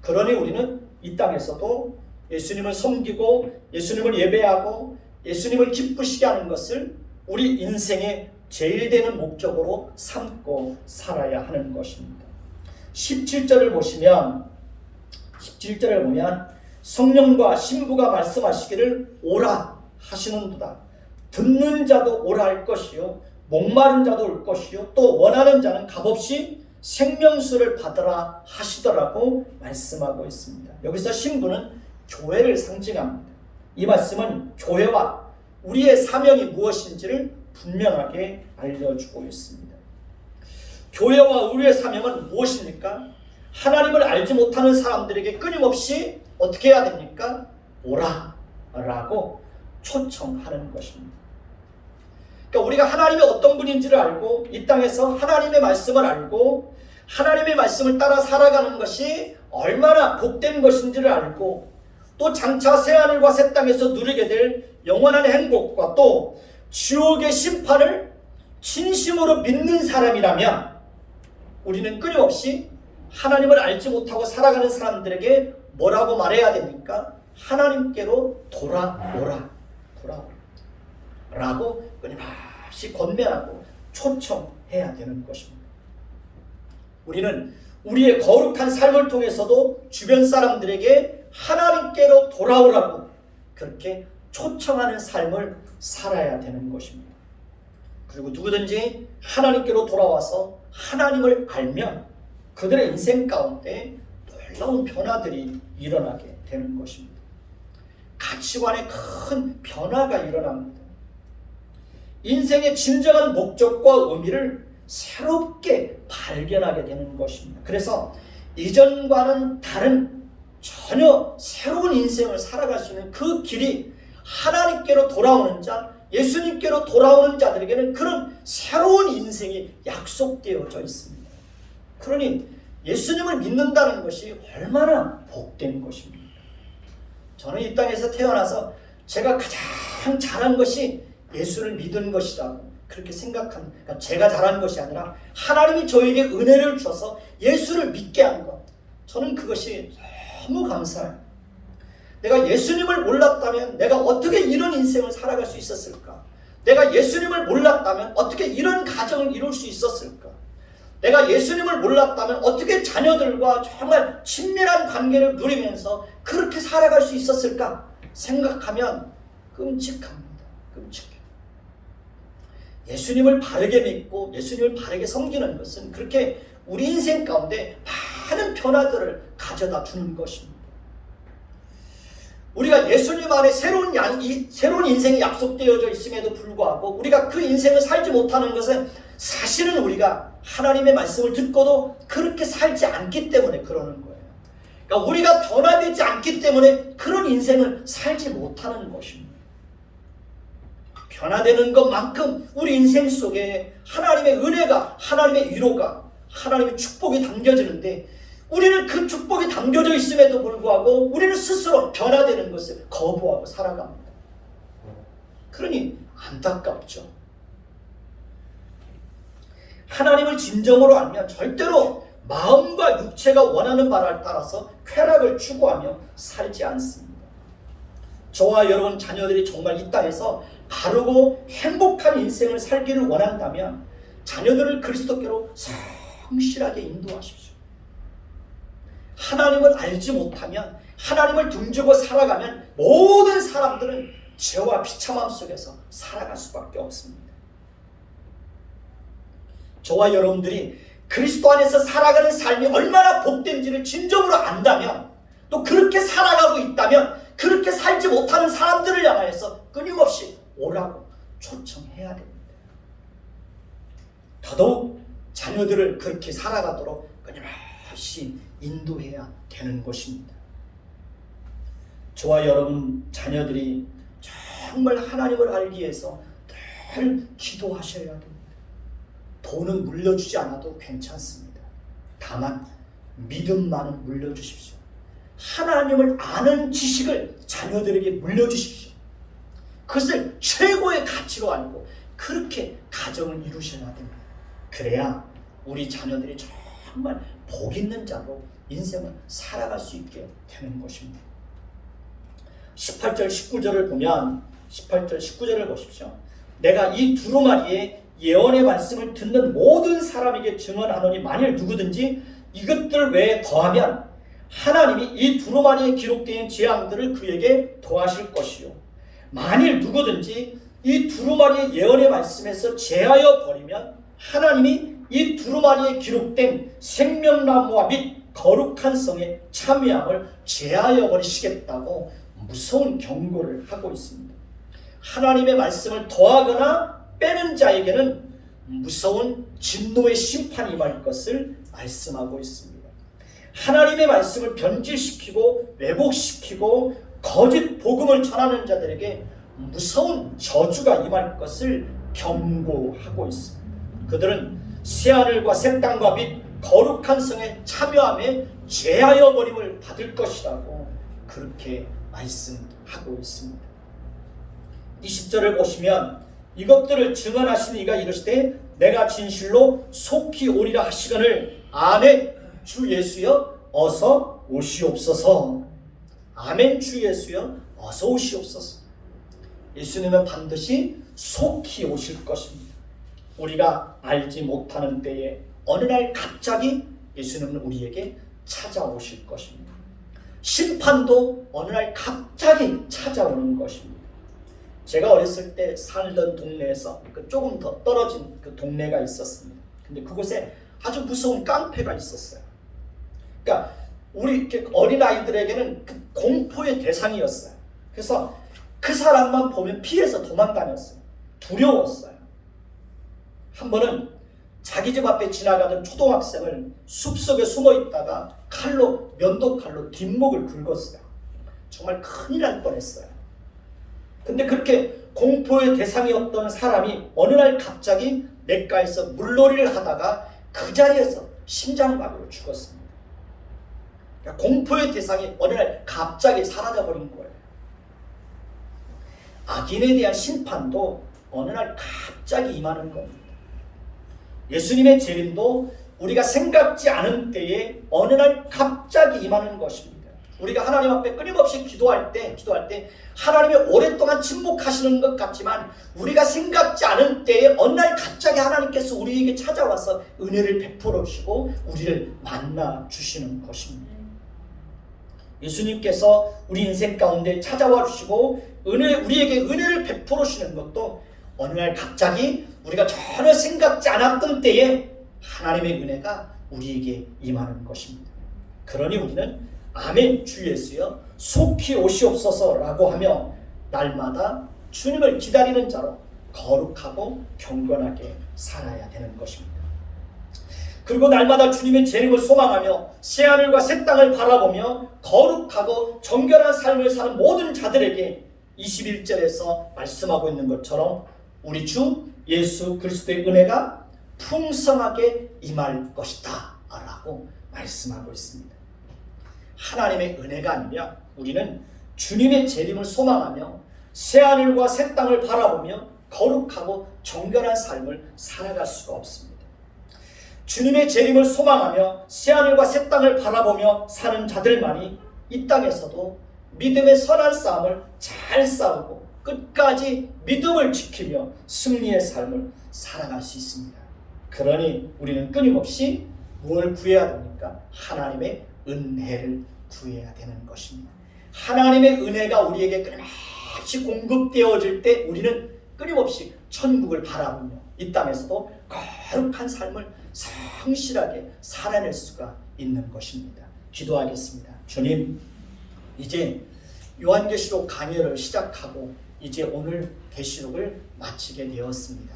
그러니 우리는 이 땅에서도 예수님을 섬기고 예수님을 예배하고 예수님을 기쁘시게 하는 것을 우리 인생의 제일 되는 목적으로 삼고 살아야 하는 것입니다. 17절을 보시면 17절을 보면 성령과 신부가 말씀하시기를 오라 하시는도다. 듣는 자도 오라 할 것이요 목마른 자도 올 것이요 또 원하는 자는 값없이 생명수를 받으라 하시더라고 말씀하고 있습니다. 여기서 신부는 교회를 상징합니다. 이 말씀은 교회와 우리의 사명이 무엇인지를 분명하게 알려주고 있습니다. 교회와 우리의 사명은 무엇입니까? 하나님을 알지 못하는 사람들에게 끊임없이 어떻게 해야 됩니까? 오라 라고 초청하는 것입니다. 그러니까 우리가 하나님이 어떤 분인지를 알고 이 땅에서 하나님의 말씀을 알고 하나님의 말씀을 따라 살아가는 것이 얼마나 복된 것인지를 알고 또 장차 새하늘과 새 땅에서 누리게 될 영원한 행복과 또 지옥의 심판을 진심으로 믿는 사람이라면 우리는 끊임없이 하나님을 알지 못하고 살아가는 사람들에게 뭐라고 말해야 됩니까? 하나님께로 돌아오라 라고 끊임없이 권면하고 초청해야 되는 것입니다. 우리는 우리의 거룩한 삶을 통해서도 주변 사람들에게 하나님께로 돌아오라고 그렇게 초청하는 삶을 살아야 되는 것입니다. 그리고 누구든지 하나님께로 돌아와서 하나님을 알면 그들의 인생 가운데 놀라운 변화들이 일어나게 되는 것입니다. 가치관에 큰 변화가 일어납니다. 인생의 진정한 목적과 의미를 새롭게 발견하게 되는 것입니다. 그래서 이전과는 다른 전혀 새로운 인생을 살아갈 수 있는 그 길이 하나님께로 돌아오는 자, 예수님께로 돌아오는 자들에게는 그런 새로운 인생이 약속되어져 있습니다. 그러니 예수님을 믿는다는 것이 얼마나 복된 것입니까? 저는 이 땅에서 태어나서 제가 가장 잘한 것이 예수를 믿은 것이라고 그렇게 생각합니다. 그러니까 제가 잘한 것이 아니라 하나님이 저에게 은혜를 주셔서 예수를 믿게 한 것. 저는 그것이 너무 감사해요. 내가 예수님을 몰랐다면 내가 어떻게 이런 인생을 살아갈 수 있었을까? 내가 예수님을 몰랐다면 어떻게 이런 가정을 이룰 수 있었을까? 내가 예수님을 몰랐다면 어떻게 자녀들과 정말 친밀한 관계를 누리면서 그렇게 살아갈 수 있었을까? 생각하면 끔찍합니다. 끔찍해요. 예수님을 바르게 믿고 예수님을 바르게 섬기는 것은 그렇게 우리 인생 가운데 많은 변화들을 가져다 주는 것입니다. 우리가 예수님 안에 새로운 인생이 약속되어져 있음에도 불구하고 우리가 그 인생을 살지 못하는 것은 사실은 우리가 하나님의 말씀을 듣고도 그렇게 살지 않기 때문에 그러는 거예요. 그러니까 우리가 변화되지 않기 때문에 그런 인생을 살지 못하는 것입니다. 변화되는 것만큼 우리 인생 속에 하나님의 은혜가, 하나님의 위로가, 하나님의 축복이 담겨지는데 우리는 그 축복이 담겨져 있음에도 불구하고 우리는 스스로 변화되는 것을 거부하고 살아갑니다. 그러니 안타깝죠. 하나님을 진정으로 알면 절대로 마음과 육체가 원하는 바를 따라서 쾌락을 추구하며 살지 않습니다. 저와 여러분 자녀들이 정말 이 땅에서 바르고 행복한 인생을 살기를 원한다면 자녀들을 그리스도께로 성실하게 인도하십시오. 하나님을 알지 못하면, 하나님을 등지고 살아가면 모든 사람들은 죄와 비참함 속에서 살아갈 수밖에 없습니다. 저와 여러분들이 그리스도 안에서 살아가는 삶이 얼마나 복된지를 진정으로 안다면, 또 그렇게 살아가고 있다면 그렇게 살지 못하는 사람들을 향하여서 끊임없이 오라고 초청해야 됩니다. 더더욱 자녀들을 그렇게 살아가도록 끊임없이 인도해야 되는 것입니다. 저와 여러분 자녀들이 정말 하나님을 알기 위해서 늘 기도하셔야 됩니다. 돈은 물려주지 않아도 괜찮습니다. 다만 믿음만은 물려주십시오. 하나님을 아는 지식을 자녀들에게 물려주십시오. 그것을 최고의 가치로 알고 그렇게 가정을 이루셔야 됩니다. 그래야 우리 자녀들이 정말 복 있는 자로 인생을 살아갈 수 있게 되는 것입니다. 18절 19절을 보면 18절 19절을 보십시오. 내가 이 두루마리에 예언의 말씀을 듣는 모든 사람에게 증언하노니 만일 누구든지 이것들 외에 더하면 하나님이 이 두루마리에 기록된 재앙들을 그에게 더하실 것이요, 만일 누구든지 이 두루마리의 예언의 말씀에서 제하여 버리면 하나님이 이 두루마리에 기록된 생명나무와 및 거룩한 성의 참여함을 제하여 버리시겠다고 무서운 경고를 하고 있습니다. 하나님의 말씀을 더하거나 빼는 자에게는 무서운 진노의 심판이 임할 것을 말씀하고 있습니다. 하나님의 말씀을 변질시키고 왜곡시키고 거짓 복음을 전하는 자들에게 무서운 저주가 임할 것을 경고하고 있습니다. 그들은 새하늘과 새 땅과 및 거룩한 성에 참여함에 제하여 버림을 받을 것이라고 그렇게 말씀하고 있습니다. 20절을 보시면 이것들을 증언하시는 이가 이르시되 내가 진실로 속히 오리라 하시거늘 아멘 주 예수여 어서 오시옵소서. 아멘 주 예수여 어서 오시옵소서. 예수님은 반드시 속히 오실 것입니다. 우리가 알지 못하는 때에 어느 날 갑자기 예수님은 우리에게 찾아오실 것입니다. 심판도 어느 날 갑자기 찾아오는 것입니다. 제가 어렸을 때 살던 동네에서 조금 더 떨어진 그 동네가 있었습니다. 근데 그곳에 아주 무서운 깡패가 있었어요. 그러니까 우리 어린아이들에게는 그 공포의 대상이었어요. 그래서 그 사람만 보면 피해서 도망다녔어요. 두려웠어요. 한 번은 자기 집 앞에 지나가던 초등학생을 숲속에 숨어 있다가 면도칼로 뒷목을 긁었어요. 정말 큰일 날 뻔했어요. 근데 그렇게 공포의 대상이었던 사람이 어느 날 갑자기 냇가에서 물놀이를 하다가 그 자리에서 심장마비로 죽었습니다. 그러니까 공포의 대상이 어느 날 갑자기 사라져버린 거예요. 악인에 대한 심판도 어느 날 갑자기 임하는 겁니다. 예수님의 재림도 우리가 생각지 않은 때에 어느 날 갑자기 임하는 것입니다. 우리가 하나님 앞에 끊임없이 기도할 때 하나님이 오랫동안 침묵하시는 것 같지만 우리가 생각지 않은 때에 어느 날 갑자기 하나님께서 우리에게 찾아와서 은혜를 베풀어 주시고 우리를 만나 주시는 것입니다. 예수님께서 우리 인생 가운데 찾아와 주시고 우리에게 은혜를 베풀어 주시는 것도 어느 날 갑자기 우리가 전혀 생각지 않았던 때에 하나님의 은혜가 우리에게 임하는 것입니다. 그러니 우리는 아멘 주 예수여 속히 오시옵소서라고 하며 날마다 주님을 기다리는 자로 거룩하고 경건하게 살아야 되는 것입니다. 그리고 날마다 주님의 재림을 소망하며 새하늘과 새 땅을 바라보며 거룩하고 정결한 삶을 사는 모든 자들에게 21절에서 말씀하고 있는 것처럼 우리 주 예수 그리스도의 은혜가 풍성하게 임할 것이다 라고 말씀하고 있습니다. 하나님의 은혜가 아니면 우리는 주님의 재림을 소망하며 새하늘과 새 땅을 바라보며 거룩하고 정결한 삶을 살아갈 수가 없습니다. 주님의 재림을 소망하며 새하늘과 새 땅을 바라보며 사는 자들만이 이 땅에서도 믿음의 선한 싸움을 잘 싸우고 끝까지 믿음을 지키며 승리의 삶을 살아갈 수 있습니다. 그러니 우리는 끊임없이 무엇을 구해야 됩니까? 하나님의 은혜를 구해야 되는 것입니다. 하나님의 은혜가 우리에게 끊임없이 공급되어질 때 우리는 끊임없이 천국을 바라보며 이 땅에서도 거룩한 삶을 성실하게 살아낼 수가 있는 것입니다. 기도하겠습니다. 주님, 이제 요한계시록 강해를 시작하고 이제 오늘 계시록을 마치게 되었습니다.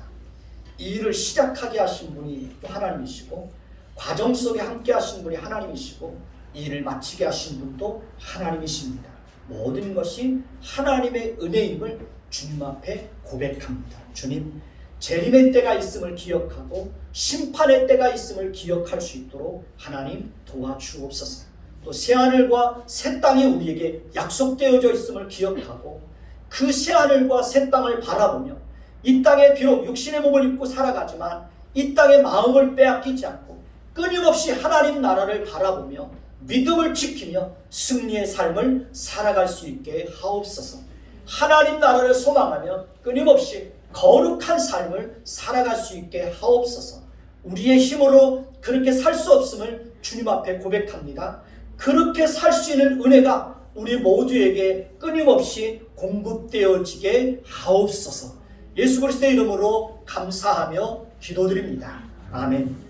이 일을 시작하게 하신 분이 또 하나님이시고 과정 속에 함께 하신 분이 하나님이시고 이 일을 마치게 하신 분도 하나님이십니다. 모든 것이 하나님의 은혜임을 주님 앞에 고백합니다. 주님, 재림의 때가 있음을 기억하고 심판의 때가 있음을 기억할 수 있도록 하나님 도와주옵소서. 또 새하늘과 새 땅이 우리에게 약속되어져 있음을 기억하고 그 새하늘과 새 땅을 바라보며 이 땅에 비록 육신의 몸을 입고 살아가지만 이 땅의 마음을 빼앗기지 않고 끊임없이 하나님 나라를 바라보며 믿음을 지키며 승리의 삶을 살아갈 수 있게 하옵소서. 하나님 나라를 소망하며 끊임없이 거룩한 삶을 살아갈 수 있게 하옵소서. 우리의 힘으로 그렇게 살 수 없음을 주님 앞에 고백합니다. 그렇게 살 수 있는 은혜가 우리 모두에게 끊임없이 공급되어지게 하옵소서. 예수 그리스도의 이름으로 감사하며 기도드립니다. 아멘.